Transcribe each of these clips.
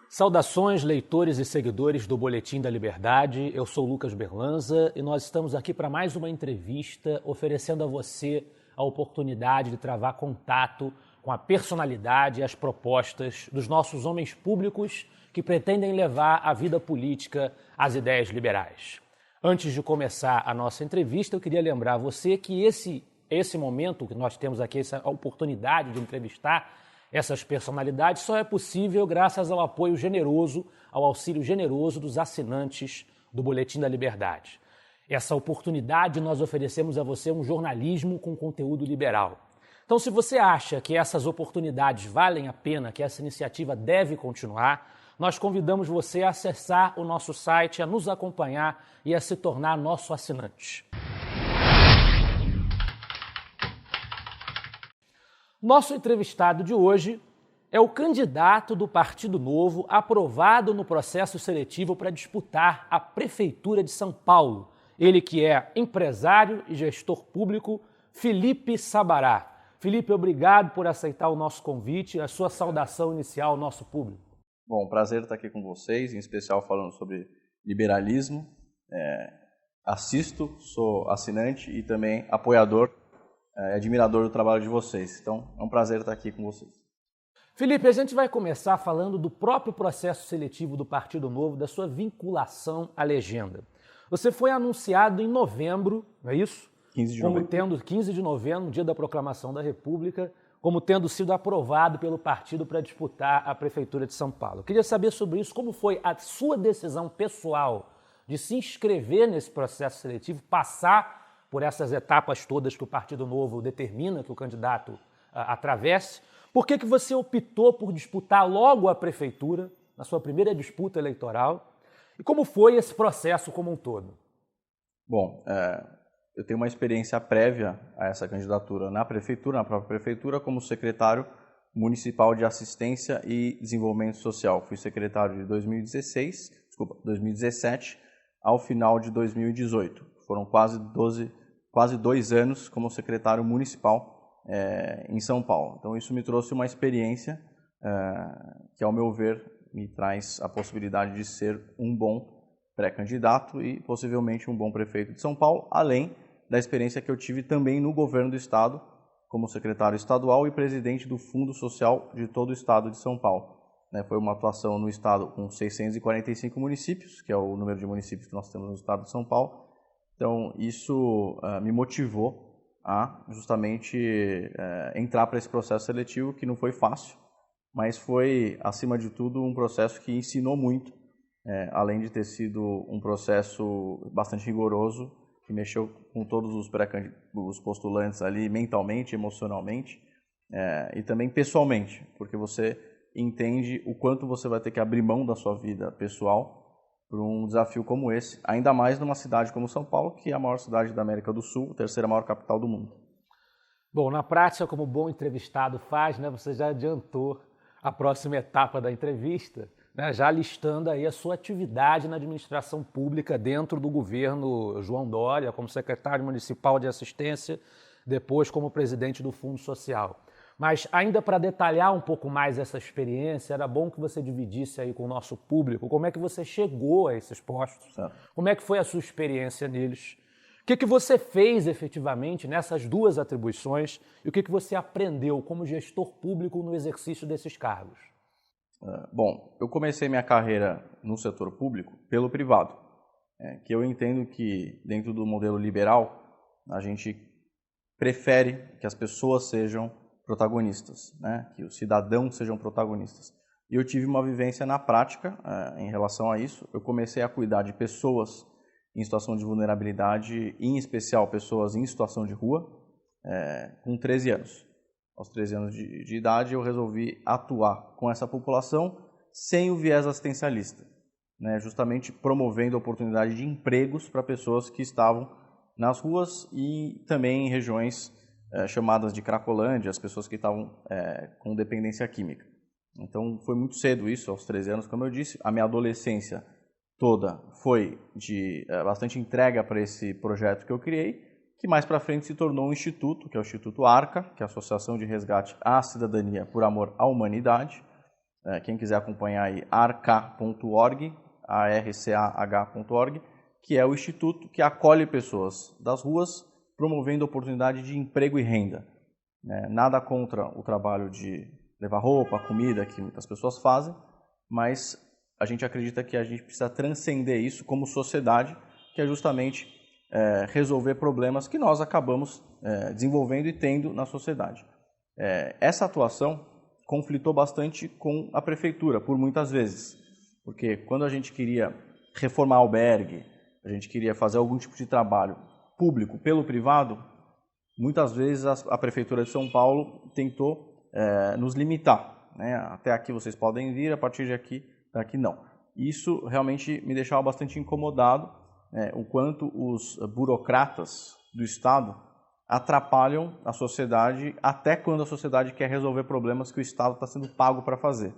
Saudações, leitores e seguidores do Boletim da Liberdade. Eu sou Lucas Berlanza e nós estamos aqui para mais uma entrevista oferecendo a você a oportunidade de travar contato com a personalidade e as propostas dos nossos homens públicos que pretendem levar a vida política às ideias liberais. Antes de começar a nossa entrevista, eu queria lembrar a você que esse momento que nós temos aqui, essa oportunidade de entrevistar essas personalidades só é possível graças ao apoio generoso, ao auxílio generoso dos assinantes do Boletim da Liberdade. Essa oportunidade nós oferecemos a você um jornalismo com conteúdo liberal. Então, se você acha que essas oportunidades valem a pena, que essa iniciativa deve continuar, nós convidamos você a acessar o nosso site, a nos acompanhar e a se tornar nosso assinante. Nosso entrevistado de hoje é o candidato do Partido Novo aprovado no processo seletivo para disputar a Prefeitura de São Paulo. Ele que é empresário e gestor público, Felipe Sabará. Felipe, obrigado por aceitar o nosso convite, a sua saudação inicial ao nosso público. Bom, prazer estar aqui com vocês, em especial falando sobre liberalismo. Assisto, sou assinante e também apoiador, admirador do trabalho de vocês. Então, é um prazer estar aqui com vocês. Felipe, a gente vai começar falando do próprio processo seletivo do Partido Novo, da sua vinculação à legenda. Você foi anunciado em novembro, não é isso? 15 de novembro. 15 de novembro, no dia da proclamação da República, como tendo sido aprovado pelo partido para disputar a Prefeitura de São Paulo. Eu queria saber sobre isso, como foi a sua decisão pessoal de se inscrever nesse processo seletivo, passar por essas etapas todas que o Partido Novo determina que o candidato atravesse. Por que você optou por disputar logo a prefeitura, na sua primeira disputa eleitoral? E como foi esse processo como um todo? Bom, eu tenho uma experiência prévia a essa candidatura na prefeitura, na própria prefeitura, como secretário municipal de assistência e desenvolvimento social. Fui secretário de 2017 ao final de 2018. Foram quase 2 anos como secretário municipal em São Paulo. Então isso me trouxe uma experiência que, ao meu ver, me traz a possibilidade de ser um bom pré-candidato e possivelmente um bom prefeito de São Paulo, além da experiência que eu tive também no governo do estado, como secretário estadual e presidente do Fundo Social de todo o estado de São Paulo. Foi uma atuação no estado com 645 municípios, que é o número de municípios que nós temos no estado de São Paulo. Então, isso me motivou a justamente entrar para esse processo seletivo, que não foi fácil, mas foi, acima de tudo, um processo que ensinou muito, além de ter sido um processo bastante rigoroso, que mexeu com todos os postulantes ali, mentalmente, emocionalmente, e também pessoalmente, porque você entende o quanto você vai ter que abrir mão da sua vida pessoal para um desafio como esse, ainda mais numa cidade como São Paulo, que é a maior cidade da América do Sul, a terceira maior capital do mundo. Bom, na prática, como bom entrevistado faz, você já adiantou a próxima etapa da entrevista, já listando aí a sua atividade na administração pública dentro do governo João Dória, como secretário municipal de assistência, depois como presidente do Fundo Social. Mas ainda para detalhar um pouco mais essa experiência, era bom que você dividisse aí com o nosso público como é que você chegou a esses postos, como é que foi a sua experiência neles, o que você fez efetivamente nessas duas atribuições e o que você aprendeu como gestor público no exercício desses cargos. Bom, eu comecei minha carreira no setor público pelo privado, que eu entendo que dentro do modelo liberal a gente prefere que as pessoas sejam protagonistas, que os cidadãos sejam protagonistas. E eu tive uma vivência na prática em relação a isso. Eu comecei a cuidar de pessoas em situação de vulnerabilidade, em especial pessoas em situação de rua, com 13 anos. Aos 13 anos de idade eu resolvi atuar com essa população sem o viés assistencialista, justamente promovendo a oportunidade de empregos para pessoas que estavam nas ruas e também em regiões chamadas de Cracolândia, as pessoas que estavam com dependência química. Então foi muito cedo isso, aos 13 anos, como eu disse. A minha adolescência toda foi de bastante entrega para esse projeto que eu criei, que mais para frente se tornou um instituto, que é o Instituto ARCA, que é a Associação de Resgate à Cidadania por Amor à Humanidade, quem quiser acompanhar aí, arcah.org, arcah.org, que é o instituto que acolhe pessoas das ruas, promovendo oportunidade de emprego e renda. Nada contra o trabalho de levar roupa, comida, que muitas pessoas fazem, mas a gente acredita que a gente precisa transcender isso como sociedade, que é justamente resolver problemas que nós acabamos desenvolvendo e tendo na sociedade. Essa atuação conflitou bastante com a prefeitura, por muitas vezes, porque quando a gente queria reformar albergue, a gente queria fazer algum tipo de trabalho público pelo privado, muitas vezes a Prefeitura de São Paulo tentou nos limitar. Até aqui vocês podem vir, a partir daqui não. Isso realmente me deixava bastante incomodado, o quanto os burocratas do Estado atrapalham a sociedade, até quando a sociedade quer resolver problemas que o Estado está sendo pago para fazer.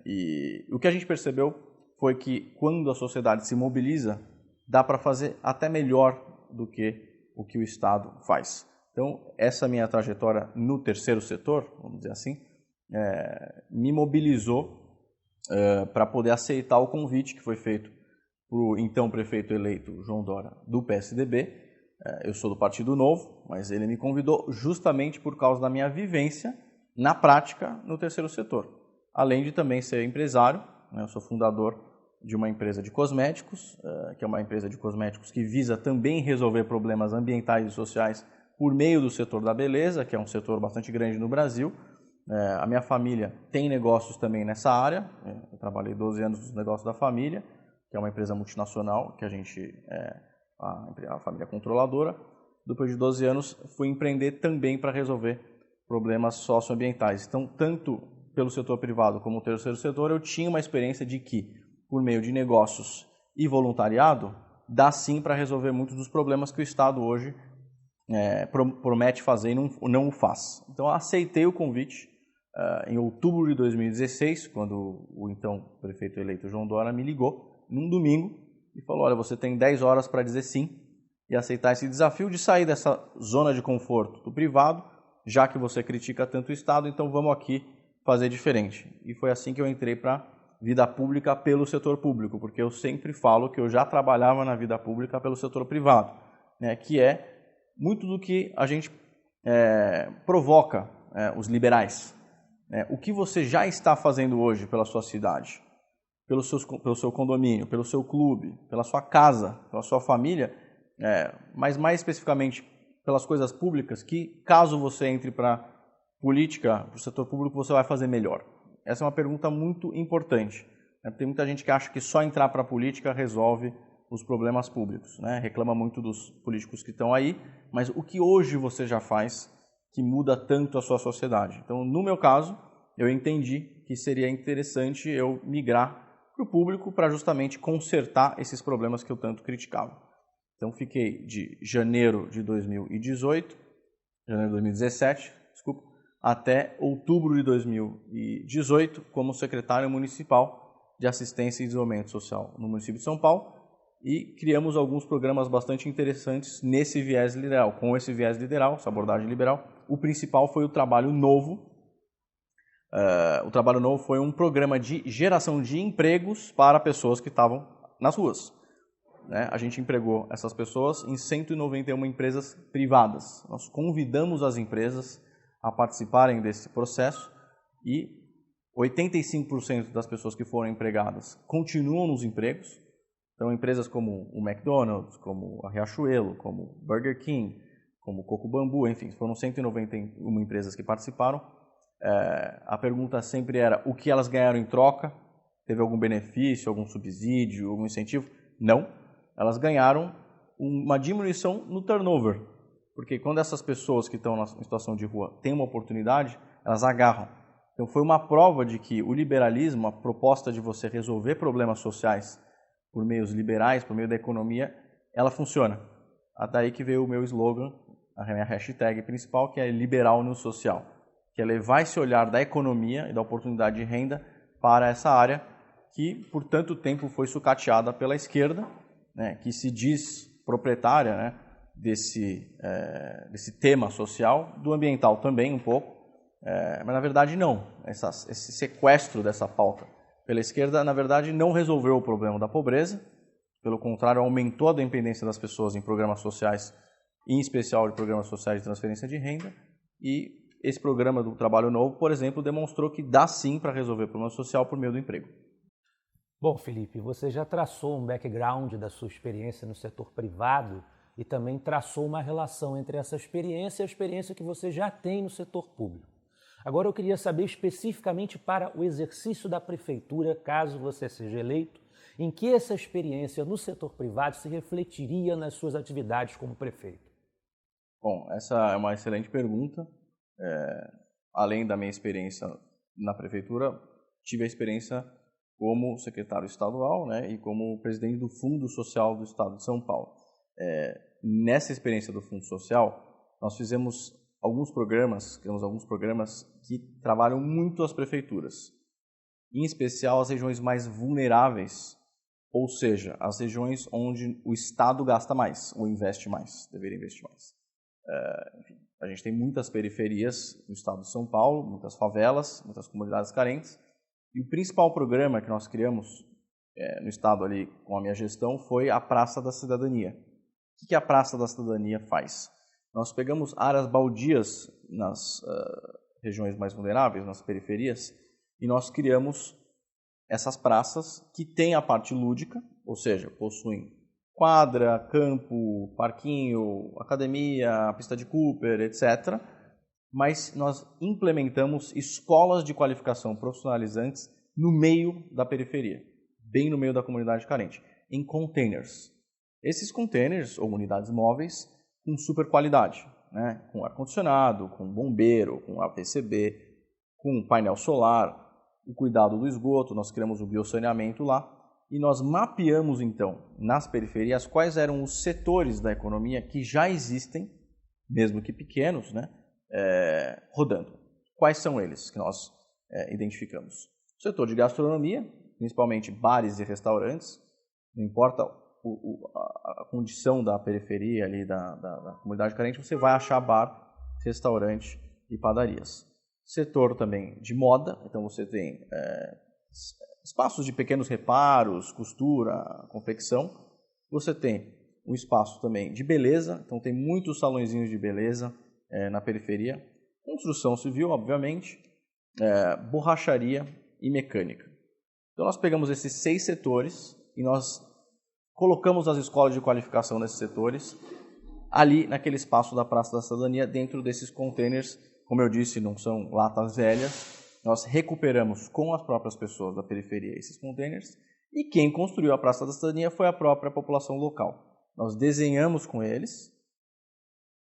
E o que a gente percebeu foi que quando a sociedade se mobiliza, dá para fazer até melhor do que o que o Estado faz. Então, essa minha trajetória no terceiro setor, vamos dizer assim, me mobilizou para poder aceitar o convite que foi feito para o então prefeito eleito João Dória, do PSDB. Eu sou do Partido Novo, mas ele me convidou justamente por causa da minha vivência na prática no terceiro setor. Além de também ser empresário, eu sou fundador de uma empresa de cosméticos, que é uma empresa de cosméticos que visa também resolver problemas ambientais e sociais por meio do setor da beleza, que é um setor bastante grande no Brasil. A minha família tem negócios também nessa área. Eu trabalhei 12 anos nos negócios da família, que é uma empresa multinacional, que a gente a família controladora. Depois de 12 anos, fui empreender também para resolver problemas socioambientais. Então, tanto pelo setor privado como o terceiro setor, eu tinha uma experiência de que, por meio de negócios e voluntariado, dá sim para resolver muitos dos problemas que o Estado hoje promete fazer e não o faz. Então, eu aceitei o convite em outubro de 2016, quando o então prefeito eleito João Dória me ligou, num domingo, e falou: olha, você tem 10 horas para dizer sim e aceitar esse desafio de sair dessa zona de conforto do privado, já que você critica tanto o Estado, então vamos aqui fazer diferente. E foi assim que eu entrei para vida pública pelo setor público, porque eu sempre falo que eu já trabalhava na vida pública pelo setor privado, que é muito do que a gente provoca os liberais. O que você já está fazendo hoje pela sua cidade, pelo seu condomínio, pelo seu clube, pela sua casa, pela sua família, mas mais especificamente pelas coisas públicas, que caso você entre para política, para o setor público, você vai fazer melhor? Essa é uma pergunta muito importante. Tem muita gente que acha que só entrar para a política resolve os problemas públicos. Reclama muito dos políticos que estão aí, mas o que hoje você já faz que muda tanto a sua sociedade? Então, no meu caso, eu entendi que seria interessante eu migrar para o público para justamente consertar esses problemas que eu tanto criticava. Então, fiquei de janeiro de 2017, até outubro de 2018 como secretário municipal de assistência e desenvolvimento social no município de São Paulo, e criamos alguns programas bastante interessantes nesse viés liberal, com esse viés liberal, essa abordagem liberal. O principal foi o Trabalho Novo. O Trabalho Novo foi um programa de geração de empregos para pessoas que estavam nas ruas. A gente empregou essas pessoas em 191 empresas privadas. Nós convidamos as empresas a participarem desse processo e 85% das pessoas que foram empregadas continuam nos empregos. Então, empresas como o McDonald's, como a Riachuelo, como o Burger King, como o Coco Bambu, enfim, foram 191 empresas que participaram. A pergunta sempre era o que elas ganharam em troca? Teve algum benefício, algum subsídio, algum incentivo? Não. Elas ganharam uma diminuição no turnover, porque quando essas pessoas que estão em situação de rua têm uma oportunidade, elas agarram. Então foi uma prova de que o liberalismo, a proposta de você resolver problemas sociais por meios liberais, por meio da economia, ela funciona. Até aí que veio o meu slogan, a minha hashtag principal, que é liberal no social, que é levar esse olhar da economia e da oportunidade de renda para essa área que por tanto tempo foi sucateada pela esquerda, que se diz proprietária desse tema social, do ambiental também um pouco, Mas, na verdade, não. Esse sequestro dessa pauta pela esquerda, na verdade, não resolveu o problema da pobreza. Pelo contrário, aumentou a dependência das pessoas em programas sociais, em especial de programas sociais de transferência de renda. E esse programa do Trabalho Novo, por exemplo, demonstrou que dá sim para resolver o problema social por meio do emprego. Bom, Felipe, você já traçou um background da sua experiência no setor privado e também traçou uma relação entre essa experiência e a experiência que você já tem no setor público. Agora eu queria saber especificamente para o exercício da prefeitura, caso você seja eleito, em que essa experiência no setor privado se refletiria nas suas atividades como prefeito. Bom, essa é uma excelente pergunta. Além da minha experiência na prefeitura, tive a experiência como secretário estadual, né, e como presidente do Fundo Social do Estado de São Paulo. Nessa experiência do Fundo Social, nós criamos alguns programas que trabalham muito as prefeituras, em especial as regiões mais vulneráveis, ou seja, as regiões onde o Estado gasta mais, ou investe mais, deveria investir mais. Enfim, a gente tem muitas periferias no estado de São Paulo, muitas favelas, muitas comunidades carentes, e o principal programa que nós criamos no estado ali com a minha gestão foi a Praça da Cidadania. O que a Praça da Cidadania faz? Nós pegamos áreas baldias nas regiões mais vulneráveis, nas periferias, e nós criamos essas praças que têm a parte lúdica, ou seja, possuem quadra, campo, parquinho, academia, pista de Cooper, etc. Mas nós implementamos escolas de qualificação profissionalizantes no meio da periferia, bem no meio da comunidade carente, em containers. Esses containers, ou unidades móveis, com super qualidade, né? Com ar-condicionado, com bombeiro, com APCB, com painel solar, o cuidado do esgoto, nós criamos o biossaneamento lá, e nós mapeamos, então, nas periferias, quais eram os setores da economia que já existem, mesmo que pequenos, né, rodando. Quais são eles que nós identificamos? O setor de gastronomia, principalmente bares e restaurantes, não importa a condição da periferia ali, da comunidade carente, você vai achar bar, restaurante e padarias. Setor também de moda, então você tem espaços de pequenos reparos, costura, confecção. Você tem um espaço também de beleza, então tem muitos salõezinhos de beleza na periferia. Construção civil, obviamente, borracharia e mecânica. Então nós pegamos esses 6 setores e nós colocamos as escolas de qualificação nesses setores ali naquele espaço da Praça da Cidadania, dentro desses containers, como eu disse, não são latas velhas. Nós recuperamos com as próprias pessoas da periferia esses containers e quem construiu a Praça da Cidadania foi a própria população local. Nós desenhamos com eles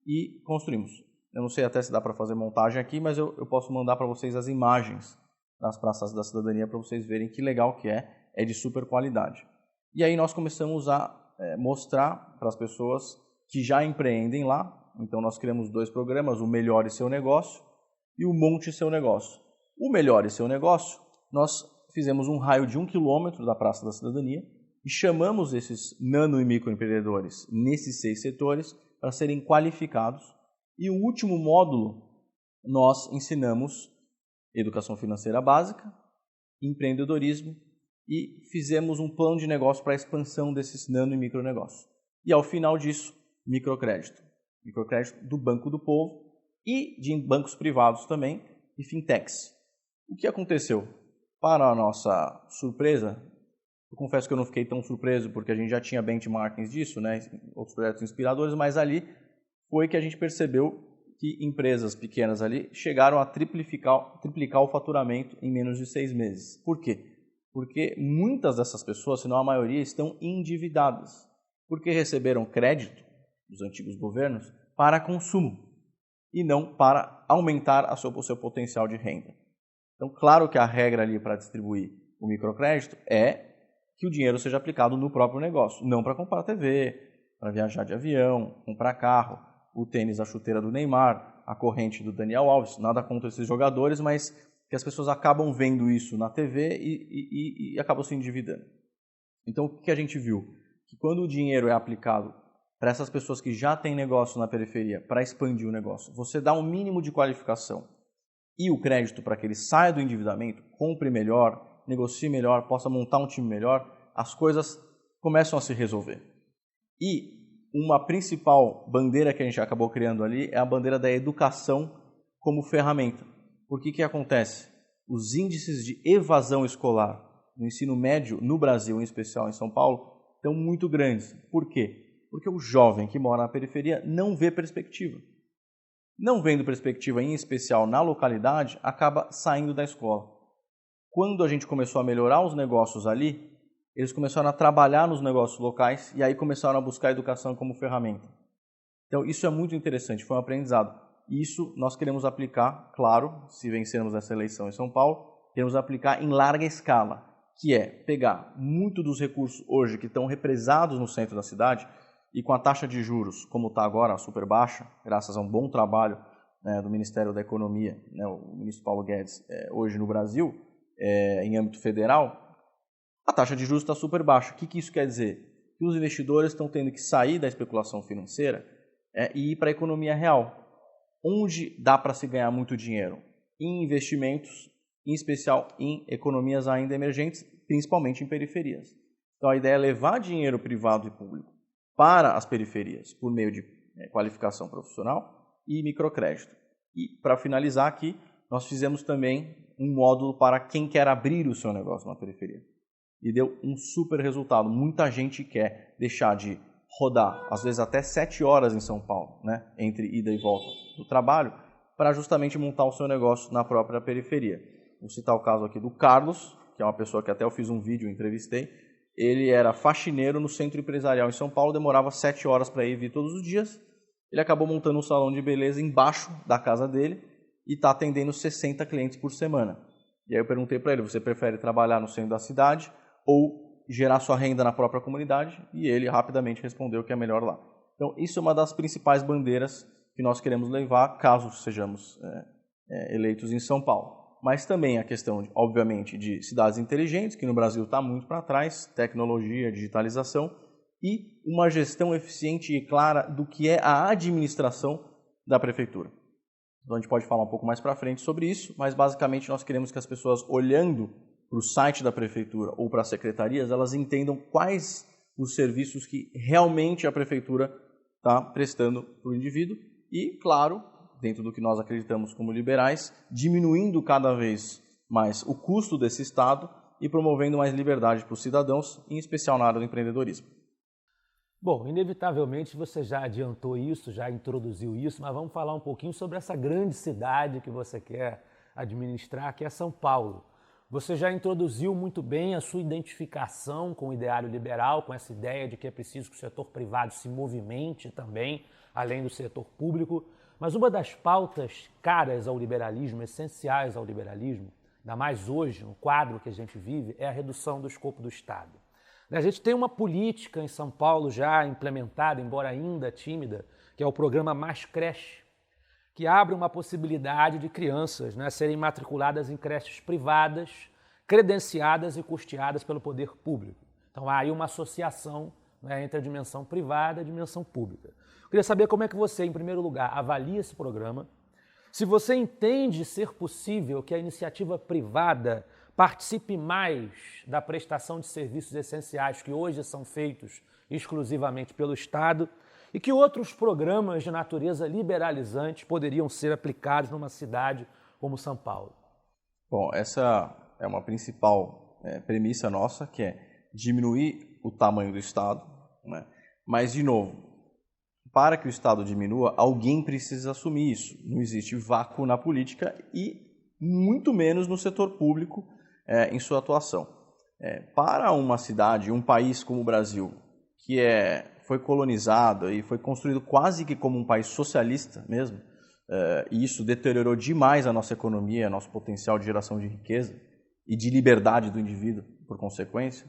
e construímos. Eu não sei até se dá para fazer montagem aqui, mas eu posso mandar para vocês as imagens das Praças da Cidadania para vocês verem que legal que é de super qualidade. E aí nós começamos a mostrar para as pessoas que já empreendem lá. Então nós criamos 2 programas, o Melhore Seu Negócio e o Monte Seu Negócio. O Melhore Seu Negócio, nós fizemos um raio de 1 quilômetro da Praça da Cidadania e chamamos esses nano e microempreendedores nesses 6 setores para serem qualificados. E o último módulo, nós ensinamos educação financeira básica, empreendedorismo e fizemos um plano de negócio para a expansão desses nano e micronegócios. E ao final disso, microcrédito. Microcrédito do Banco do Povo e de bancos privados também e fintechs. O que aconteceu? Para a nossa surpresa, eu confesso que eu não fiquei tão surpreso porque a gente já tinha benchmarkings disso, né, outros projetos inspiradores, mas ali foi que a gente percebeu que empresas pequenas ali chegaram a triplicar o faturamento em menos de 6 meses. Por quê? Porque muitas dessas pessoas, se não a maioria, estão endividadas, porque receberam crédito dos antigos governos para consumo e não para aumentar o seu potencial de renda. Então, claro que a regra ali para distribuir o microcrédito é que o dinheiro seja aplicado no próprio negócio, não para comprar TV, para viajar de avião, comprar carro, o tênis, a chuteira do Neymar, a corrente do Daniel Alves, nada contra esses jogadores, mas que as pessoas acabam vendo isso na TV e acabam se endividando. Então, o que a gente viu? Que quando o dinheiro é aplicado para essas pessoas que já têm negócio na periferia, para expandir o negócio, você dá um mínimo de qualificação e o crédito para que ele saia do endividamento, compre melhor, negocie melhor, possa montar um time melhor, as coisas começam a se resolver. E uma principal bandeira que a gente acabou criando ali é a bandeira da educação como ferramenta. Por que acontece? Os índices de evasão escolar no ensino médio no Brasil, em especial em São Paulo, estão muito grandes. Por quê? Porque o jovem que mora na periferia não vê perspectiva. Não vendo perspectiva, em especial na localidade, acaba saindo da escola. Quando a gente começou a melhorar os negócios ali, eles começaram a trabalhar nos negócios locais e aí começaram a buscar a educação como ferramenta. Então, isso é muito interessante, foi um aprendizado. Isso nós queremos aplicar, claro, se vencermos essa eleição em São Paulo, queremos aplicar em larga escala, que é pegar muito dos recursos hoje que estão represados no centro da cidade e com a taxa de juros, como está agora, super baixa, graças a um bom trabalho do Ministério da Economia, o ministro Paulo Guedes, hoje no Brasil, em âmbito federal, a taxa de juros está super baixa. O que isso quer dizer? Que os investidores estão tendo que sair da especulação financeira e ir para a economia real. Onde dá para se ganhar muito dinheiro? Em investimentos, em especial em economias ainda emergentes, principalmente em periferias. Então a ideia é levar dinheiro privado e público para as periferias por meio de qualificação profissional e microcrédito. E para finalizar aqui, nós fizemos também um módulo para quem quer abrir o seu negócio na periferia. E deu um super resultado. Muita gente quer deixar de rodar, às vezes até 7 horas em São Paulo, entre ida e volta do trabalho, para justamente montar o seu negócio na própria periferia. Vou citar o caso aqui do Carlos, que é uma pessoa que até eu fiz um vídeo e entrevistei. Ele era faxineiro no centro empresarial em São Paulo, demorava 7 horas para ir e vir todos os dias. Ele acabou montando um salão de beleza embaixo da casa dele e está atendendo 60 clientes por semana. E aí eu perguntei para ele, você prefere trabalhar no centro da cidade ou gerar sua renda na própria comunidade? E ele rapidamente respondeu que é melhor lá. Então, isso é uma das principais bandeiras que nós queremos levar, caso sejamos eleitos em São Paulo. Mas também a questão, obviamente, de cidades inteligentes, que no Brasil está muito para trás, tecnologia, digitalização, e uma gestão eficiente e clara do que é a administração da prefeitura. Então, a gente pode falar um pouco mais para frente sobre isso, mas basicamente nós queremos que as pessoas, olhando para o site da prefeitura ou para as secretarias, elas entendam quais os serviços que realmente a prefeitura está prestando para o indivíduo e, claro, dentro do que nós acreditamos como liberais, diminuindo cada vez mais o custo desse Estado e promovendo mais liberdade para os cidadãos, em especial na área do empreendedorismo. Bom, inevitavelmente você já adiantou isso, já introduziu isso, mas vamos falar um pouquinho sobre essa grande cidade que você quer administrar, que é São Paulo. Você já introduziu muito bem a sua identificação com o ideário liberal, com essa ideia de que é preciso que o setor privado se movimente também, além do setor público. Mas uma das pautas caras ao liberalismo, essenciais ao liberalismo, ainda mais hoje, no quadro que a gente vive, é a redução do escopo do Estado. A gente tem uma política em São Paulo já implementada, embora ainda tímida, que é o programa Mais Creche, que abre uma possibilidade de crianças serem matriculadas em creches privadas, credenciadas e custeadas pelo poder público. Então há aí uma associação entre a dimensão privada e a dimensão pública. Eu queria saber como é que você, em primeiro lugar, avalia esse programa, se você entende ser possível que a iniciativa privada participe mais da prestação de serviços essenciais que hoje são feitos exclusivamente pelo Estado e que outros programas de natureza liberalizante poderiam ser aplicados numa cidade como São Paulo. Bom, essa é uma principal premissa nossa, que é diminuir o tamanho do Estado, mas, de novo, para que o Estado diminua, alguém precisa assumir isso. Não existe vácuo na política e muito menos no setor público em sua atuação. Para uma cidade, um país como o Brasil, que foi colonizado e foi construído quase que como um país socialista mesmo, e isso deteriorou demais a nossa economia, nosso potencial de geração de riqueza e de liberdade do indivíduo, por consequência,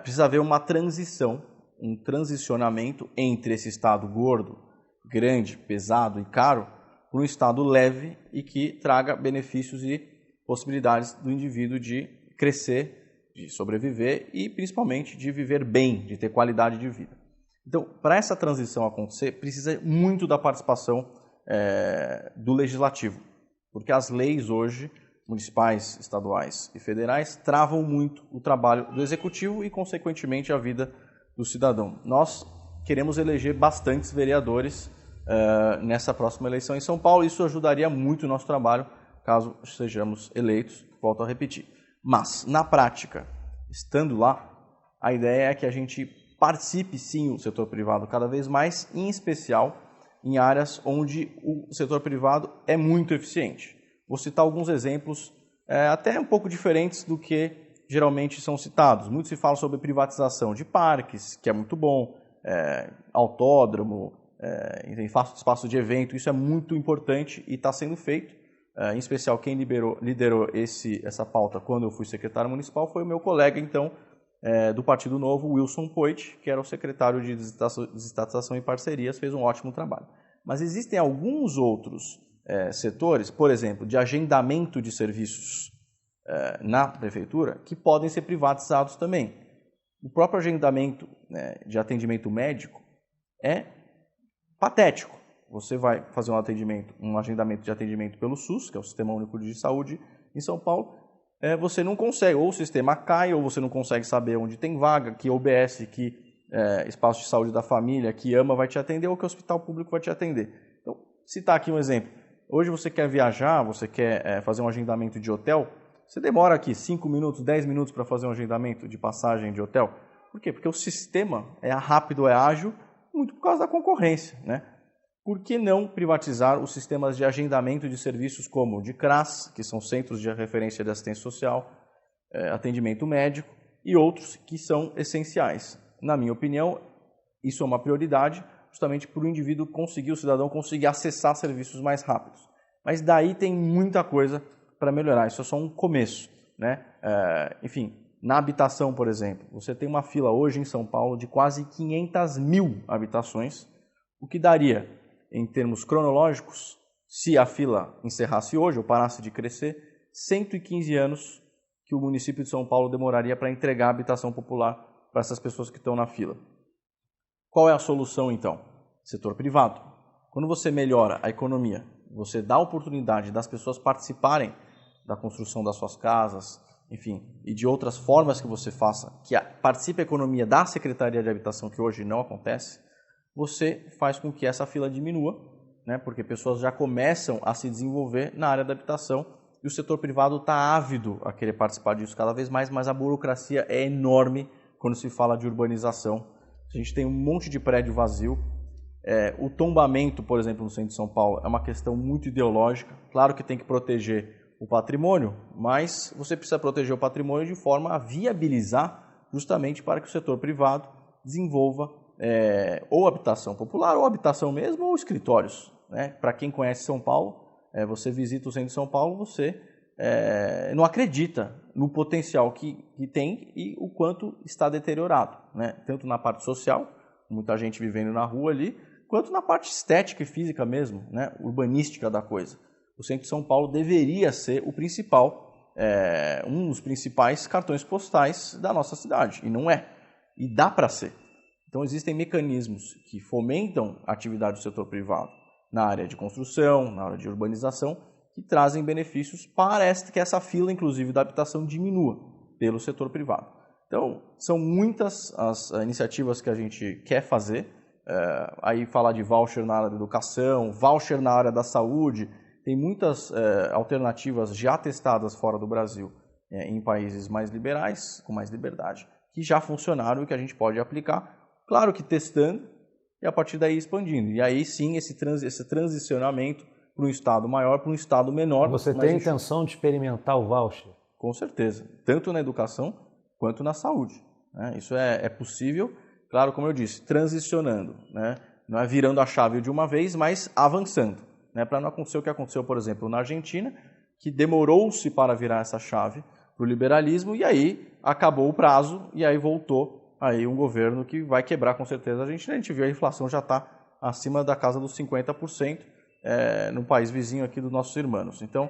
precisa haver uma transição, um transicionamento entre esse Estado gordo, grande, pesado e caro, para um Estado leve e que traga benefícios e possibilidades do indivíduo de crescer, de sobreviver e, principalmente, de viver bem, de ter qualidade de vida. Então, para essa transição acontecer, precisa muito da participação do Legislativo, porque as leis hoje, municipais, estaduais e federais, travam muito o trabalho do executivo e, consequentemente, a vida do cidadão. Nós queremos eleger bastantes vereadores nessa próxima eleição em São Paulo. Isso ajudaria muito o nosso trabalho, caso sejamos eleitos, volto a repetir. Mas, na prática, estando lá, a ideia é que a gente participe, sim, o setor privado cada vez mais, em especial em áreas onde o setor privado é muito eficiente. Vou citar alguns exemplos, até um pouco diferentes do que geralmente são citados. Muito se fala sobre privatização de parques, que é muito bom, autódromo, espaço de evento, isso é muito importante e está sendo feito. Em especial, quem liderou essa pauta quando eu fui secretário municipal foi o meu colega, então, do Partido Novo, Wilson Poit, que era o secretário de Desestatização e Parcerias, fez um ótimo trabalho. Mas existem alguns outros setores, por exemplo, de agendamento de serviços na prefeitura, que podem ser privatizados também. O próprio agendamento de atendimento médico é patético. Você vai fazer um agendamento de atendimento pelo SUS, que é o Sistema Único de Saúde em São Paulo, você não consegue, ou o sistema cai, ou você não consegue saber onde tem vaga, que OBS, que espaço de saúde da família, que AMA vai te atender, ou que o hospital público vai te atender. Então, citar aqui um exemplo. Hoje você quer viajar, você quer fazer um agendamento de hotel, você demora aqui 5 minutos, 10 minutos para fazer um agendamento de passagem de hotel. Por quê? Porque o sistema é rápido, é ágil, muito por causa da concorrência, né? Por que não privatizar os sistemas de agendamento de serviços como o de CRAS, que são Centros de Referência de Assistência Social, atendimento médico, e outros que são essenciais? Na minha opinião, isso é uma prioridade, justamente para o indivíduo conseguir, o cidadão conseguir acessar serviços mais rápidos. Mas daí tem muita coisa para melhorar, isso é só um começo, né? Enfim, na habitação, por exemplo, você tem uma fila hoje em São Paulo de quase 500 mil habitações, o que daria, em termos cronológicos, se a fila encerrasse hoje ou parasse de crescer, 115 anos que o município de São Paulo demoraria para entregar a habitação popular para essas pessoas que estão na fila. Qual é a solução, então? Setor privado. Quando você melhora a economia, você dá a oportunidade das pessoas participarem da construção das suas casas, enfim, e de outras formas que você faça, que participe a economia da Secretaria de Habitação, que hoje não acontece, você faz com que essa fila diminua, né, porque pessoas já começam a se desenvolver na área da habitação e o setor privado está ávido a querer participar disso cada vez mais, mas a burocracia é enorme quando se fala de urbanização. A gente tem um monte de prédio vazio. O tombamento, por exemplo, no centro de São Paulo, é uma questão muito ideológica. Claro que tem que proteger o patrimônio, mas você precisa proteger o patrimônio de forma a viabilizar justamente para que o setor privado desenvolva ou habitação popular, ou habitação mesmo, ou escritórios. Né? Para quem conhece São Paulo, você visita o centro de São Paulo, você não acredita no potencial que tem e o quanto está deteriorado, né? Tanto na parte social, muita gente vivendo na rua ali, quanto na parte estética e física mesmo, né? Urbanística da coisa. O centro de São Paulo deveria ser o principal, um dos principais cartões postais da nossa cidade, e não é, e dá para ser. Então existem mecanismos que fomentam a atividade do setor privado na área de construção, na área de urbanização, que trazem benefícios para que essa fila, inclusive, da habitação diminua pelo setor privado. Então, são muitas as iniciativas que a gente quer fazer, aí falar de voucher na área da educação, voucher na área da saúde, tem muitas alternativas já testadas fora do Brasil, em países mais liberais, com mais liberdade, que já funcionaram e que a gente pode aplicar, claro que testando, e a partir daí expandindo. E aí sim, esse transicionamento para um estado maior, para um estado menor. Você tem a intenção de experimentar o voucher? Com certeza, tanto na educação quanto na saúde. Né? Isso é possível, claro, como eu disse, transicionando. Né? Não é virando a chave de uma vez, mas avançando. Né? Para não acontecer o que aconteceu, por exemplo, na Argentina, que demorou-se para virar essa chave para o liberalismo, e aí acabou o prazo, e aí voltou aí um governo que vai quebrar com certeza a Argentina. A gente viu a inflação já está acima da casa dos 50%, no país vizinho aqui dos nossos irmãos. Então,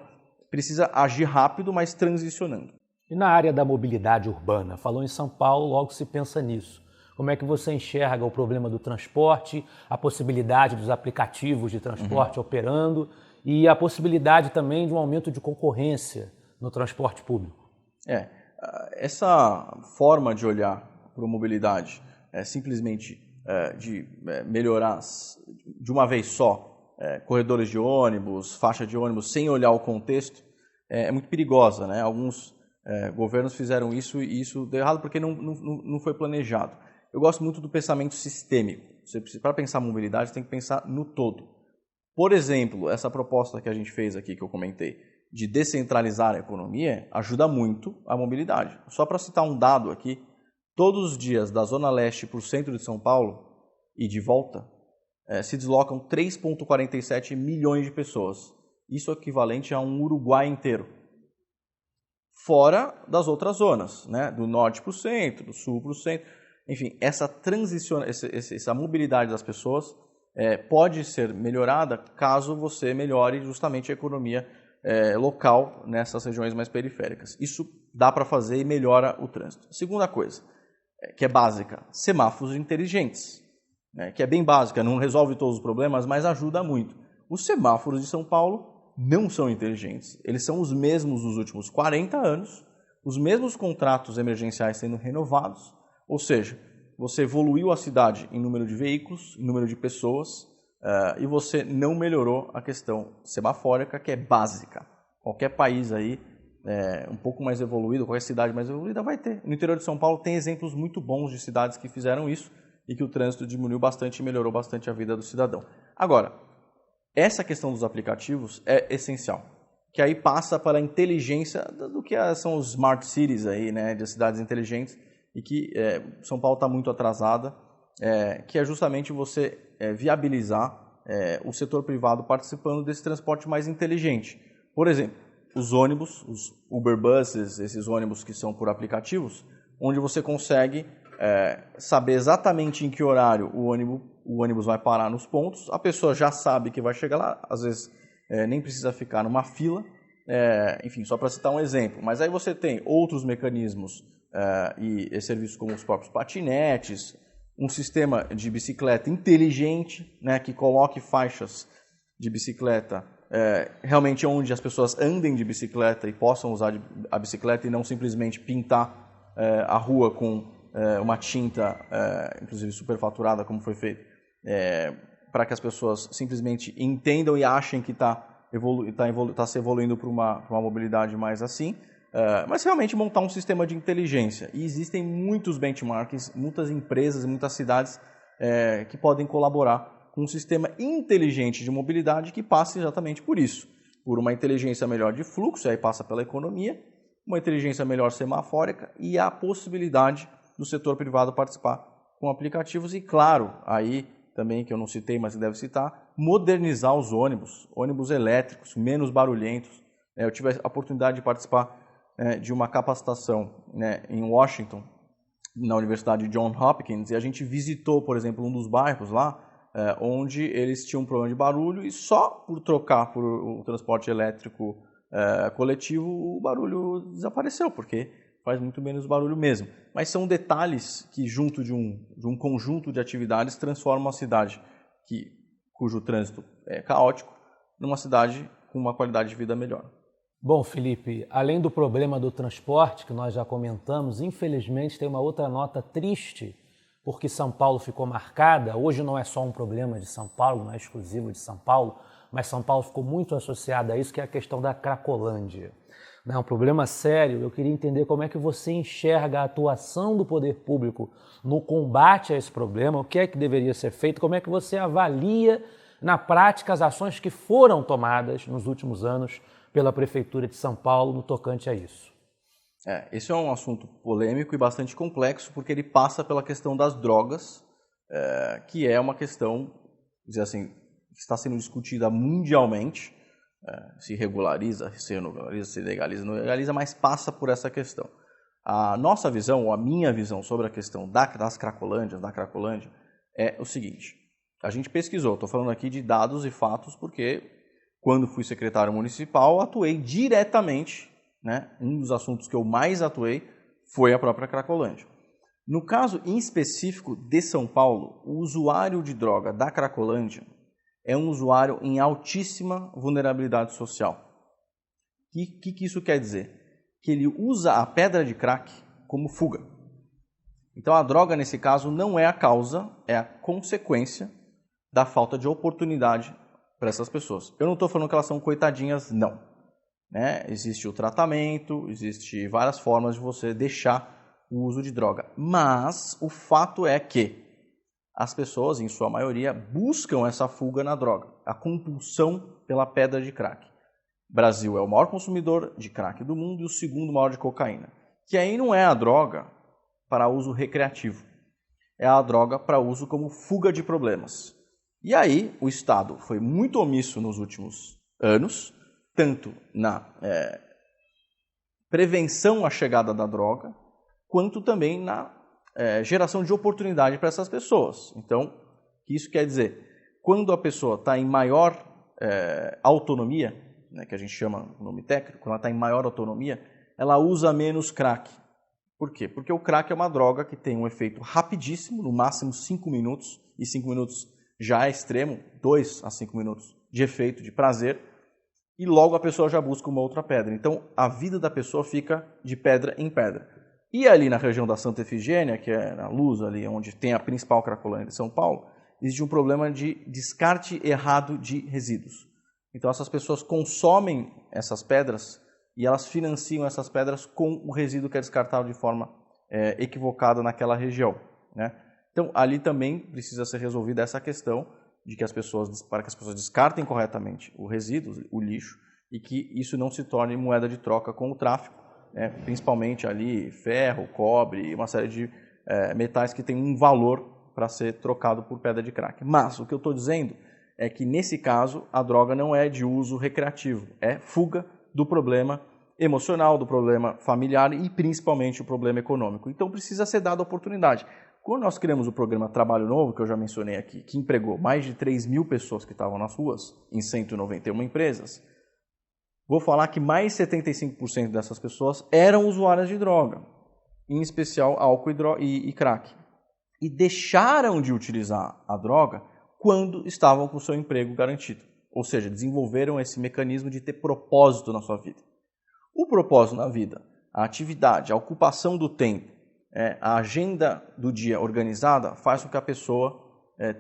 precisa agir rápido, mas transicionando. E na área da mobilidade urbana? Falou em São Paulo, logo se pensa nisso. Como é que você enxerga o problema do transporte, a possibilidade dos aplicativos de transporte operando e a possibilidade também de um aumento de concorrência no transporte público. Essa forma de olhar para a mobilidade simplesmente de melhorar de uma vez só corredores de ônibus, faixa de ônibus, sem olhar o contexto, é muito perigosa, né? Alguns governos fizeram isso e isso deu errado porque não foi planejado. Eu gosto muito do pensamento sistêmico. Para pensar mobilidade, você tem que pensar no todo. Por exemplo, essa proposta que a gente fez aqui, que eu comentei, de descentralizar a economia, ajuda muito a mobilidade. Só para citar um dado aqui, todos os dias da Zona Leste para o centro de São Paulo e de volta, se deslocam 3,47 milhões de pessoas. Isso é equivalente a um Uruguai inteiro. Fora das outras zonas, né? Do norte para o centro, do sul para o centro. Enfim, essa transição, essa mobilidade das pessoas pode ser melhorada caso você melhore justamente a economia local nessas regiões mais periféricas. Isso dá para fazer e melhora o trânsito. Segunda coisa, que é básica, semáforos inteligentes, né? Que é bem básica, não resolve todos os problemas, mas ajuda muito. Os semáforos de São Paulo não são inteligentes. Eles são os mesmos nos últimos 40 anos, os mesmos contratos emergenciais sendo renovados, ou seja, você evoluiu a cidade em número de veículos, em número de pessoas, e você não melhorou a questão semafórica, que é básica. Qualquer país aí um pouco mais evoluído, qualquer cidade mais evoluída vai ter. No interior de São Paulo tem exemplos muito bons de cidades que fizeram isso e que o trânsito diminuiu bastante e melhorou bastante a vida do cidadão. Agora, essa questão dos aplicativos é essencial, que aí passa para a inteligência do que são os smart cities aí, né, de cidades inteligentes, e que São Paulo está muito atrasada, que é justamente você viabilizar o setor privado participando desse transporte mais inteligente. Por exemplo, os ônibus, os Uber Buses, esses ônibus que são por aplicativos, onde você consegue saber exatamente em que horário o ônibus vai parar nos pontos, a pessoa já sabe que vai chegar lá, às vezes nem precisa ficar numa fila, enfim, só para citar um exemplo. Mas aí você tem outros mecanismos e serviços como os próprios patinetes, um sistema de bicicleta inteligente, né, que coloque faixas de bicicleta realmente onde as pessoas andem de bicicleta e possam usar a bicicleta e não simplesmente pintar a rua com uma tinta, inclusive superfaturada, como foi feito, para que as pessoas simplesmente entendam e achem que está se evoluindo para uma mobilidade mais assim, mas realmente montar um sistema de inteligência. E existem muitos benchmarks, muitas empresas e muitas cidades que podem colaborar com um sistema inteligente de mobilidade que passe exatamente por isso, por uma inteligência melhor de fluxo, aí passa pela economia, uma inteligência melhor semafórica e a possibilidade do setor privado participar com aplicativos e, claro, aí também, que eu não citei, mas que deve citar, modernizar os ônibus elétricos, menos barulhentos. Eu tive a oportunidade de participar de uma capacitação em Washington, na Universidade Johns Hopkins, e a gente visitou, por exemplo, um dos bairros lá, onde eles tinham um problema de barulho e só por trocar por o transporte elétrico coletivo, o barulho desapareceu, porque faz muito menos barulho mesmo. Mas são detalhes que, junto de um conjunto de atividades, transformam a cidade cujo trânsito é caótico numa cidade com uma qualidade de vida melhor. Bom, Felipe, além do problema do transporte, que nós já comentamos, infelizmente tem uma outra nota triste, porque São Paulo ficou marcada. Hoje não é só um problema de São Paulo, não é exclusivo de São Paulo, mas São Paulo ficou muito associada a isso, que é a questão da Cracolândia. É um problema sério. Eu queria entender como é que você enxerga a atuação do poder público no combate a esse problema, o que é que deveria ser feito, como é que você avalia na prática as ações que foram tomadas nos últimos anos pela Prefeitura de São Paulo no tocante a isso. Esse é um assunto polêmico e bastante complexo, porque ele passa pela questão das drogas, que é uma questão, dizer assim, que está sendo discutida mundialmente, se regulariza, se não regulariza, se legaliza, não legaliza, mas passa por essa questão. A nossa visão, ou a minha visão sobre a questão das Cracolândias, da Cracolândia, é o seguinte: a gente pesquisou, estou falando aqui de dados e fatos, porque quando fui secretário municipal, atuei diretamente, um dos assuntos que eu mais atuei foi a própria Cracolândia. No caso em específico de São Paulo, o usuário de droga da Cracolândia, é um usuário em altíssima vulnerabilidade social. O que isso quer dizer? Que ele usa a pedra de crack como fuga. Então a droga, nesse caso, não é a causa, é a consequência da falta de oportunidade para essas pessoas. Eu não estou falando que elas são coitadinhas, não. Né? Existe o tratamento, existe várias formas de você deixar o uso de droga. Mas o fato é que as pessoas, em sua maioria, buscam essa fuga na droga, a compulsão pela pedra de crack. O Brasil é o maior consumidor de crack do mundo e o segundo maior de cocaína. Que aí não é a droga para uso recreativo, é a droga para uso como fuga de problemas. E aí o Estado foi muito omisso nos últimos anos, tanto na prevenção à chegada da droga, quanto também na geração de oportunidade para essas pessoas. Então, o que isso quer dizer? Quando a pessoa está em maior autonomia, né, que a gente chama o nome técnico, quando ela está em maior autonomia, ela usa menos crack. Por quê? Porque o crack é uma droga que tem um efeito rapidíssimo, no máximo 5 minutos, e 5 minutos já é extremo, 2 a 5 minutos de efeito, de prazer, e logo a pessoa já busca uma outra pedra. Então, a vida da pessoa fica de pedra em pedra. E ali na região da Santa Efigênia, que é na Luz, ali onde tem a principal cracolândia de São Paulo, existe um problema de descarte errado de resíduos. Então, essas pessoas consomem essas pedras e elas financiam essas pedras com o resíduo que é descartado de forma equivocada naquela região, né? Então, ali também precisa ser resolvida essa questão de que para que as pessoas descartem corretamente o resíduo, o lixo, e que isso não se torne moeda de troca com o tráfico, né? Principalmente ali ferro, cobre, uma série de metais que têm um valor para ser trocado por pedra de crack. Mas o que eu estou dizendo é que, nesse caso, a droga não é de uso recreativo, é fuga do problema emocional, do problema familiar e principalmente o problema econômico. Então precisa ser dada a oportunidade. Quando nós criamos o programa Trabalho Novo, que eu já mencionei aqui, que empregou mais de 3 mil pessoas que estavam nas ruas, em 191 empresas, vou falar que mais 75% dessas pessoas eram usuárias de droga, em especial álcool e crack. E deixaram de utilizar a droga quando estavam com o seu emprego garantido. Ou seja, desenvolveram esse mecanismo de ter propósito na sua vida. O propósito na vida, a atividade, a ocupação do tempo, a agenda do dia organizada faz com que a pessoa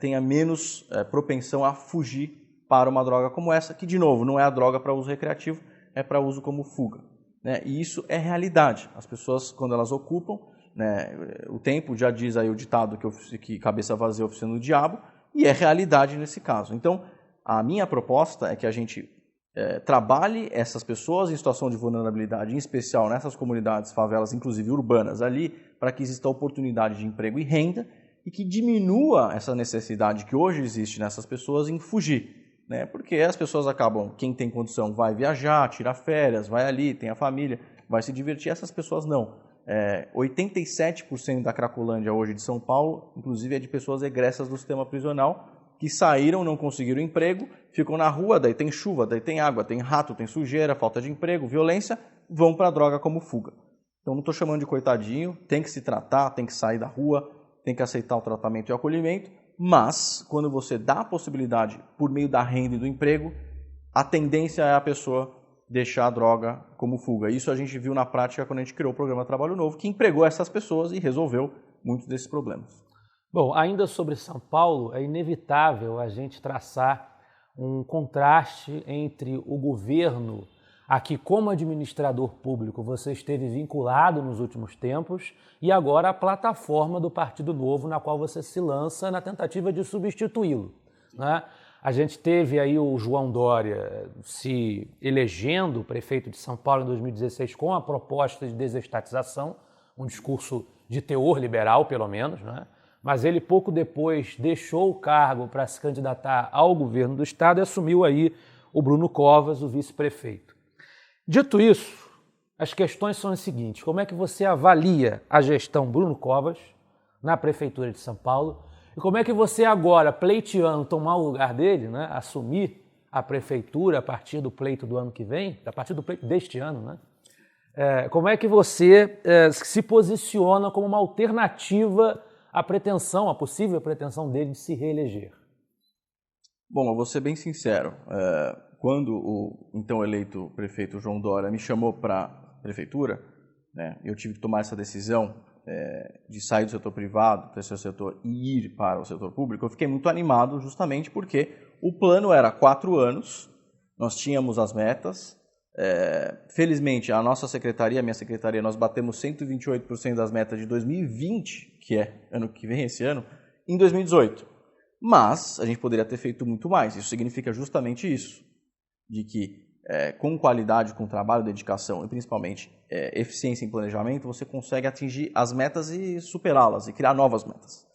tenha menos propensão a fugir para uma droga como essa, que, de novo, não é a droga para uso recreativo, é para uso como fuga, né? E isso é realidade. As pessoas, quando elas ocupam, né, o tempo, já diz aí o ditado que cabeça vazia oficina do diabo, e é realidade nesse caso. Então, a minha proposta é que a gente trabalhe essas pessoas em situação de vulnerabilidade, em especial nessas comunidades, favelas, inclusive urbanas ali, para que exista oportunidade de emprego e renda e que diminua essa necessidade que hoje existe nessas pessoas em fugir, né? Porque as pessoas acabam, quem tem condição vai viajar, tira férias, vai ali, tem a família, vai se divertir, essas pessoas não. 87% da Cracolândia hoje de São Paulo, inclusive, é de pessoas egressas do sistema prisional, que saíram, não conseguiram emprego, ficam na rua, daí tem chuva, daí tem água, tem rato, tem sujeira, falta de emprego, violência, vão para a droga como fuga. Então não estou chamando de coitadinho, tem que se tratar, tem que sair da rua, tem que aceitar o tratamento e o acolhimento, mas quando você dá a possibilidade por meio da renda e do emprego, a tendência é a pessoa deixar a droga como fuga. Isso a gente viu na prática quando a gente criou o programa Trabalho Novo, que empregou essas pessoas e resolveu muitos desses problemas. Bom, ainda sobre São Paulo, é inevitável a gente traçar um contraste entre o governo, a que como administrador público você esteve vinculado nos últimos tempos, e agora a plataforma do Partido Novo, na qual você se lança na tentativa de substituí-lo, né? A gente teve aí o João Dória se elegendo prefeito de São Paulo em 2016 com a proposta de desestatização, um discurso de teor liberal, pelo menos, né? Mas ele pouco depois deixou o cargo para se candidatar ao governo do estado e assumiu aí o Bruno Covas, o vice-prefeito. Dito isso, as questões são as seguintes: como é que você avalia a gestão Bruno Covas na prefeitura de São Paulo? E como é que você agora, pleiteando tomar o lugar dele, né, assumir a prefeitura a partir do pleito do ano que vem, a partir do pleito deste ano, né? Como é que você se posiciona como uma alternativa à pretensão, à possível pretensão dele de se reeleger? Bom, eu vou ser bem sincero. Quando o então eleito prefeito João Dória me chamou para a prefeitura, né, eu tive que tomar essa decisão de sair do setor privado, do terceiro setor, e ir para o setor público. Eu fiquei muito animado justamente porque o plano era 4 anos, nós tínhamos as metas. Felizmente, a nossa secretaria, a minha secretaria, nós batemos 128% das metas de 2020, que é ano que vem, esse ano, em 2018. Mas a gente poderia ter feito muito mais. Isso significa justamente isso, de que com qualidade, com trabalho, dedicação e principalmente eficiência em planejamento, você consegue atingir as metas e superá-las e criar novas metas.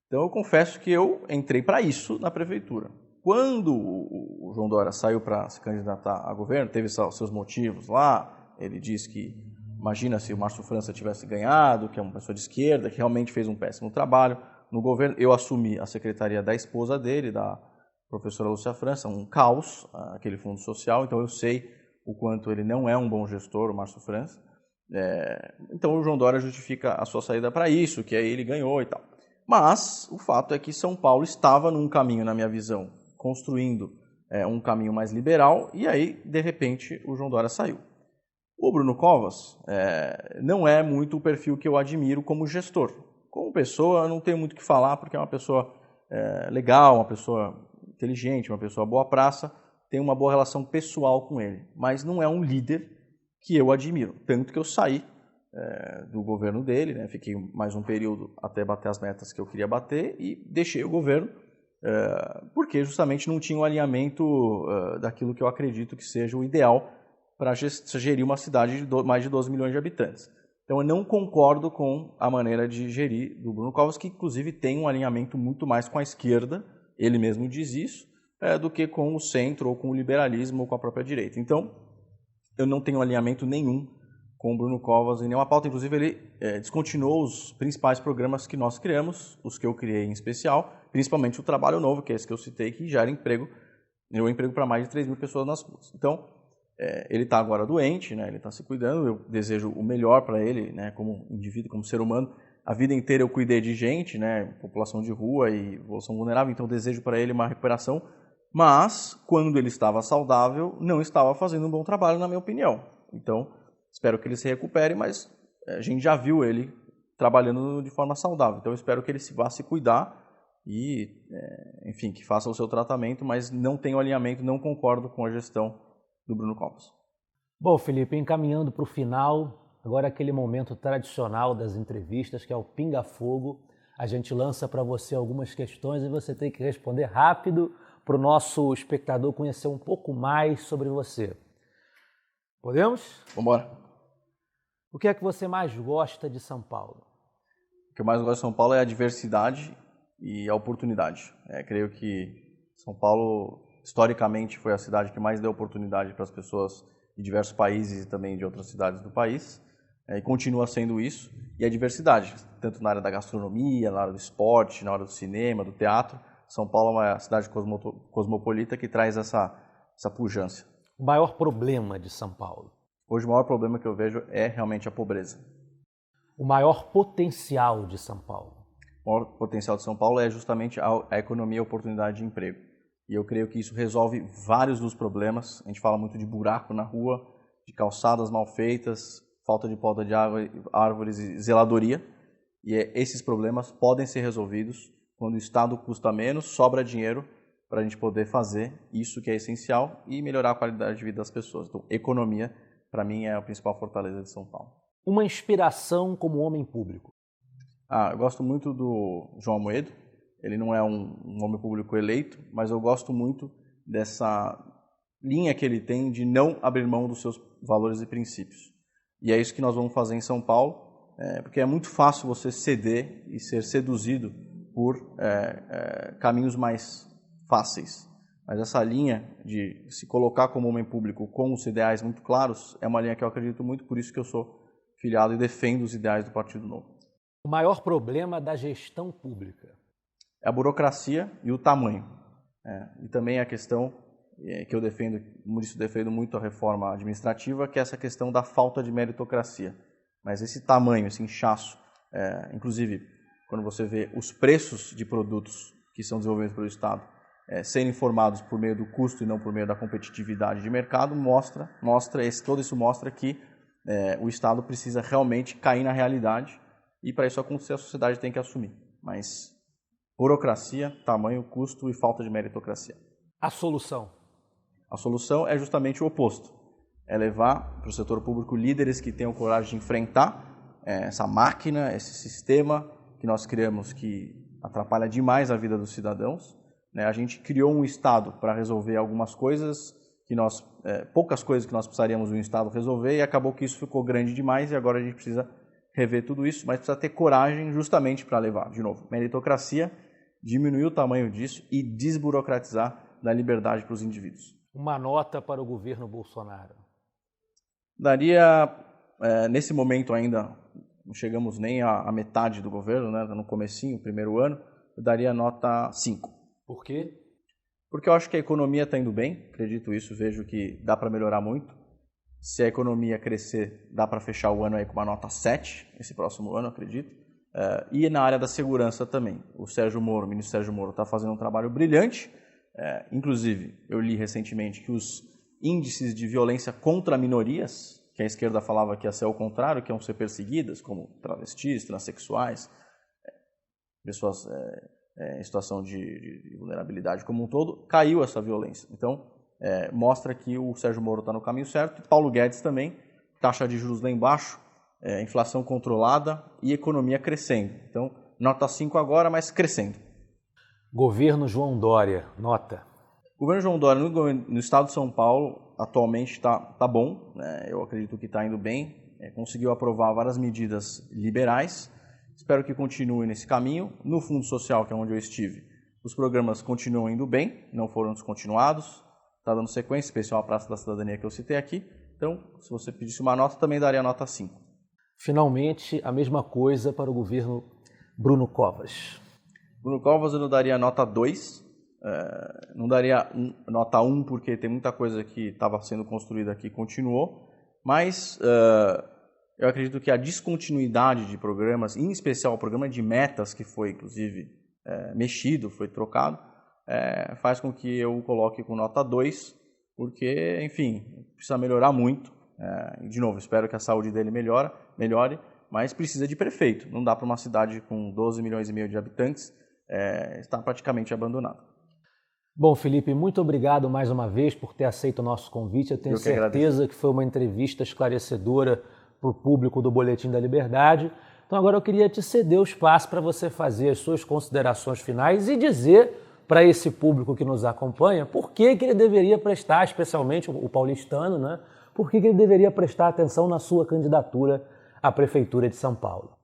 Então eu confesso que eu entrei para isso na prefeitura. Quando o João Dória saiu para se candidatar a governo, teve seus motivos lá, ele disse que imagina se o Márcio França tivesse ganhado, que é uma pessoa de esquerda, que realmente fez um péssimo trabalho no governo. Eu assumi a secretaria da esposa dele, da professora Lúcia França, um caos, aquele fundo social, então eu sei o quanto ele não é um bom gestor, o Márcio França. Então o João Dória justifica a sua saída para isso, que aí ele ganhou e tal. Mas o fato é que São Paulo estava num caminho, na minha visão, construindo um caminho mais liberal, e aí, de repente, o João Dória saiu. O Bruno Covas não é muito o perfil que eu admiro como gestor. Como pessoa, eu não tenho muito o que falar, porque é uma pessoa legal, uma pessoa inteligente, uma pessoa boa praça, tenho uma boa relação pessoal com ele, mas não é um líder que eu admiro, tanto que eu saí do governo dele, né? Fiquei mais um período até bater as metas que eu queria bater e deixei o governo, porque justamente não tinha um alinhamento daquilo que eu acredito que seja o ideal para gerir uma cidade de mais de 12 milhões de habitantes. Então eu não concordo com a maneira de gerir do Bruno Covas, que inclusive tem um alinhamento muito mais com a esquerda, ele mesmo diz isso, do que com o centro, ou com o liberalismo, ou com a própria direita. Então, eu não tenho alinhamento nenhum com o Bruno Covas em nenhuma pauta. Inclusive, ele descontinuou os principais programas que nós criamos, os que eu criei em especial, principalmente o Trabalho Novo, que é esse que eu citei, que gera emprego para mais de 3 mil pessoas nas ruas. Então, ele está agora doente, né, ele está se cuidando, eu desejo o melhor para ele, né, como indivíduo, como ser humano. A vida inteira eu cuidei de gente, né, população de rua e população vulnerável, então desejo para ele uma recuperação, mas quando ele estava saudável, não estava fazendo um bom trabalho, na minha opinião. Então, espero que ele se recupere, mas a gente já viu ele trabalhando de forma saudável, então eu espero que ele vá se cuidar e, enfim, que faça o seu tratamento, mas não tenho alinhamento, não concordo com a gestão do Bruno Covas. Bom, Felipe, encaminhando para o final, agora aquele momento tradicional das entrevistas, que é o pinga-fogo. A gente lança para você algumas questões e você tem que responder rápido para o nosso espectador conhecer um pouco mais sobre você. Podemos? Vamos embora. O que é que você mais gosta de São Paulo? O que eu mais gosto de São Paulo é a diversidade e a oportunidade. Creio que São Paulo, historicamente, foi a cidade que mais deu oportunidade para as pessoas de diversos países e também de outras cidades do país, e continua sendo isso, e a diversidade, tanto na área da gastronomia, na área do esporte, na área do cinema, do teatro. São Paulo é uma cidade cosmopolita que traz essa pujança. O maior problema de São Paulo? Hoje o maior problema que eu vejo é realmente a pobreza. O maior potencial de São Paulo? O maior potencial de São Paulo é justamente a economia e a oportunidade de emprego. E eu creio que isso resolve vários dos problemas. A gente fala muito de buraco na rua, de calçadas mal feitas, falta de poda de árvores e zeladoria. E esses problemas podem ser resolvidos quando o Estado custa menos, sobra dinheiro para a gente poder fazer isso que é essencial e melhorar a qualidade de vida das pessoas. Então, economia, para mim, é a principal fortaleza de São Paulo. Uma inspiração como homem público? Eu gosto muito do João Amoedo. Ele não é um homem público eleito, mas eu gosto muito dessa linha que ele tem de não abrir mão dos seus valores e princípios. E é isso que nós vamos fazer em São Paulo, porque é muito fácil você ceder e ser seduzido por caminhos mais fáceis. Mas essa linha de se colocar como homem público com os ideais muito claros é uma linha que eu acredito muito, por isso que eu sou filiado e defendo os ideais do Partido Novo. O maior problema da gestão pública? É a burocracia e o tamanho. E também a questão que eu defendo, por isso defendo muito a reforma administrativa, que é essa questão da falta de meritocracia. Mas esse tamanho, esse inchaço, inclusive quando você vê os preços de produtos que são desenvolvidos pelo Estado, serem formados por meio do custo e não por meio da competitividade de mercado, todo isso mostra que o Estado precisa realmente cair na realidade e para isso acontecer a sociedade tem que assumir. Mas burocracia, tamanho, custo e falta de meritocracia. A solução? A solução é justamente o oposto. É levar para o setor público líderes que tenham coragem de enfrentar essa máquina, esse sistema que nós criamos que atrapalha demais a vida dos cidadãos. A gente criou um Estado para resolver algumas coisas, poucas coisas que nós precisaríamos de um Estado resolver, e acabou que isso ficou grande demais e agora a gente precisa rever tudo isso, mas precisa ter coragem justamente para levar, de novo, meritocracia, diminuir o tamanho disso e desburocratizar da liberdade para os indivíduos. Uma nota para o governo Bolsonaro? Daria, nesse momento ainda, não chegamos nem à metade do governo, né, no comecinho, primeiro ano, eu daria nota 5. Por quê? Porque eu acho que a economia está indo bem, acredito isso, vejo que dá para melhorar muito. Se a economia crescer, dá para fechar o ano aí com uma nota 7, esse próximo ano, acredito. E na área da segurança também. O ministro Sérgio Moro está fazendo um trabalho brilhante. Inclusive, eu li recentemente que os índices de violência contra minorias, que a esquerda falava que ia ser ao contrário, que iam ser perseguidas, como travestis, transexuais, pessoas em situação de vulnerabilidade como um todo, caiu essa violência. Então, mostra que o Sérgio Moro está no caminho certo, e Paulo Guedes também, taxa de juros lá embaixo, inflação controlada e economia crescendo. Então, nota 5 agora, mas crescendo. Governo João Dória, nota? O governo João Dória no estado de São Paulo atualmente está bom, né? Eu acredito que está indo bem, conseguiu aprovar várias medidas liberais, espero que continue nesse caminho. No Fundo Social, que é onde eu estive, os programas continuam indo bem, não foram descontinuados, está dando sequência, especial a Praça da Cidadania que eu citei aqui, então se você pedisse uma nota, também daria nota 5. Finalmente, a mesma coisa para o governo Bruno Covas. Bruno Covas eu não daria nota 2, não daria nota 1 porque tem muita coisa que estava sendo construída aqui e continuou, mas eu acredito que a descontinuidade de programas, em especial o programa de metas que foi inclusive mexido, foi trocado, faz com que eu coloque com nota 2, porque, enfim, precisa melhorar muito. De novo, espero que a saúde dele melhore, mas precisa de prefeito. Não dá para uma cidade com 12 milhões e meio de habitantes estar praticamente abandonada. Bom, Felipe, muito obrigado mais uma vez por ter aceito o nosso convite. Eu tenho certeza que foi uma entrevista esclarecedora para o público do Boletim da Liberdade. Então agora eu queria te ceder o espaço para você fazer as suas considerações finais e dizer para esse público que nos acompanha por que ele deveria prestar, especialmente o paulistano, né? Por que ele deveria prestar atenção na sua candidatura à Prefeitura de São Paulo.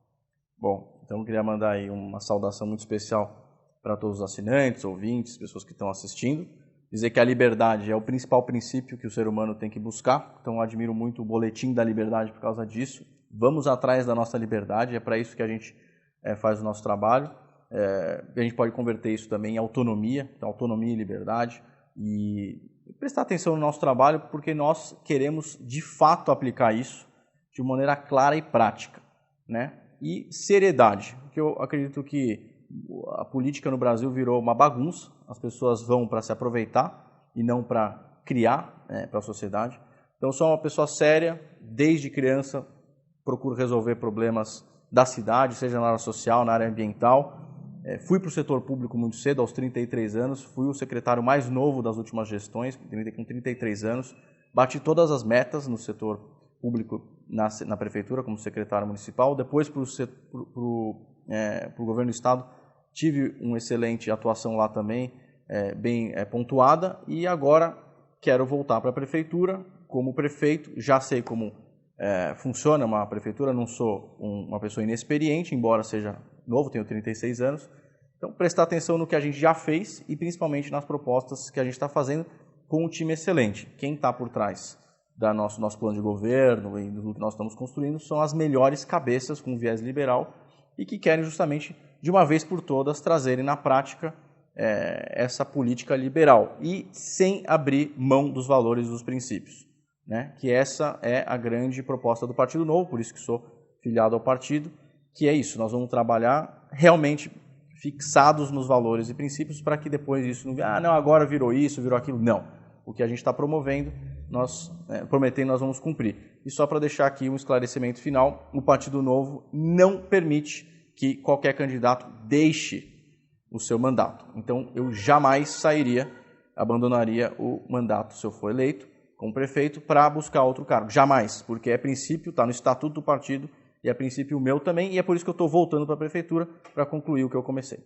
Bom, então eu queria mandar aí uma saudação muito especial para todos os assinantes, ouvintes, pessoas que estão assistindo. Dizer que a liberdade é o principal princípio que o ser humano tem que buscar. Então eu admiro muito o Boletim da Liberdade por causa disso. Vamos atrás da nossa liberdade, é para isso que a gente faz o nosso trabalho. A gente pode converter isso também em autonomia, então autonomia e liberdade. E prestar atenção no nosso trabalho, porque nós queremos de fato aplicar isso de maneira clara e prática, né? E seriedade, porque eu acredito que a política no Brasil virou uma bagunça, as pessoas vão para se aproveitar e não para criar para a sociedade. Então, sou uma pessoa séria, desde criança procuro resolver problemas da cidade, seja na área social, na área ambiental. Fui para o setor público muito cedo, aos 33 anos, fui o secretário mais novo das últimas gestões, com 33 anos, bati todas as metas no setor público na prefeitura como secretário municipal, depois para o governo do estado tive uma excelente atuação lá também, bem pontuada, e agora quero voltar para a prefeitura como prefeito, já sei como funciona uma prefeitura, não sou uma pessoa inexperiente, embora seja novo, tenho 36 anos, então prestar atenção no que a gente já fez e principalmente nas propostas que a gente está fazendo com um time excelente. Quem está por trás do nosso plano de governo e do que nós estamos construindo são as melhores cabeças com viés liberal e que querem justamente, de uma vez por todas, trazerem na prática essa política liberal e sem abrir mão dos valores e dos princípios, né? Que essa é a grande proposta do Partido Novo, por isso que sou filiado ao partido, que é isso, nós vamos trabalhar realmente fixados nos valores e princípios para que depois isso não... não, agora virou isso, virou aquilo. Não. O que a gente está promovendo, nós prometendo, nós vamos cumprir. E só para deixar aqui um esclarecimento final, o Partido Novo não permite que qualquer candidato deixe o seu mandato. Então, eu jamais sairia, abandonaria o mandato se eu for eleito como prefeito para buscar outro cargo. Jamais, porque é princípio, está no estatuto do partido e é princípio meu também, e é por isso que eu estou voltando para a prefeitura para concluir o que eu comecei.